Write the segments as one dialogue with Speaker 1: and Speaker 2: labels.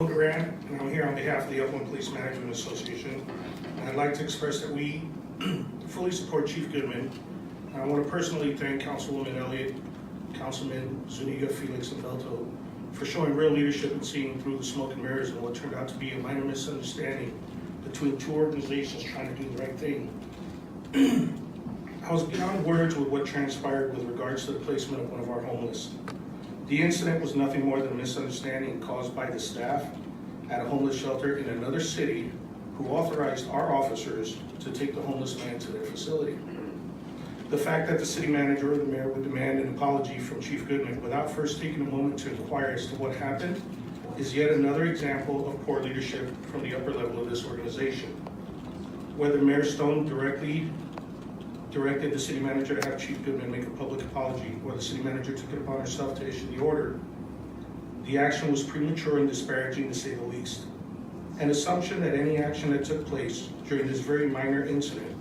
Speaker 1: Grant, and I'm here on behalf of the Upland Police Management Association. And I'd like to express that we fully support Chief Goodman. And I want to personally thank Councilwoman Elliott, Councilman Zuniga, Felix, and Velto for showing real leadership and seeing through the smoke and mirrors in what turned out to be a minor misunderstanding between two organizations trying to do the right thing. I was beyond words with what transpired with regards to the placement of one of our homeless. The incident was nothing more than a misunderstanding caused by the staff at a homeless shelter in another city who authorized our officers to take the homeless man to their facility. The fact that the city manager or the mayor would demand an apology from Chief Goodman without first taking a moment to inquire as to what happened is yet another example of poor leadership from the upper level of this organization. Whether Mayor Stone directly directed the city manager to have Chief Goodman make a public apology, or the city manager took it upon herself to issue the order, the action was premature and disparaging, to say the least. An assumption that any action that took place during this very minor incident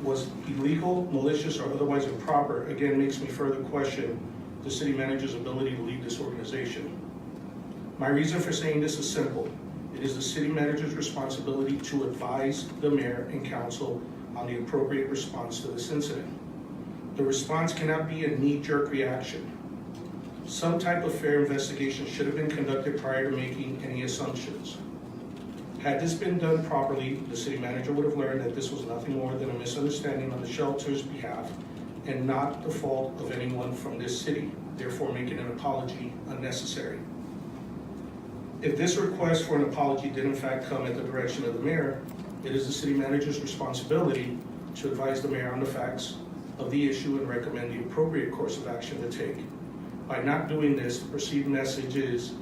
Speaker 1: was illegal, malicious, or otherwise improper, again, makes me further question the city manager's ability to lead this organization. My reason for saying this is simple. It is the city manager's responsibility to advise the mayor and council on the appropriate response to this incident. The response cannot be a knee-jerk reaction. Some type of fair investigation should have been conducted prior to making any assumptions. Had this been done properly, the city manager would have learned that this was nothing more than a misunderstanding on the shelter's behalf and not the fault of anyone from this city, therefore making an apology unnecessary. If this request for an apology did in fact come at the direction of the mayor, it is the city manager's responsibility to advise the mayor on the facts of the issue and recommend the appropriate course of action to take. By not doing this, the perceived message is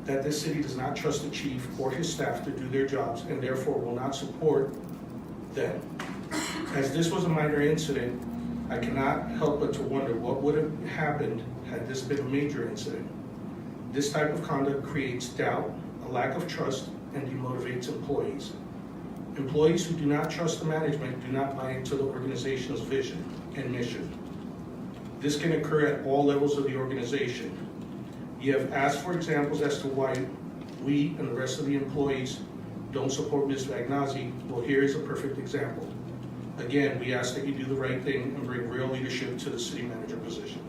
Speaker 1: that this city does not trust the chief or his staff to do their jobs and therefore will not support them. As this was a minor incident, I cannot help but to wonder what would have happened had this been a major incident. This type of conduct creates doubt, a lack of trust, and demotivates employees. Employees who do not trust the management do not buy into the organization's vision and mission. This can occur at all levels of the organization. You have asked for examples as to why we and the rest of the employees don't support Ms. Vagnazzi. Well, here is a perfect example. Again, we ask that you do the right thing and bring real leadership to the city manager position.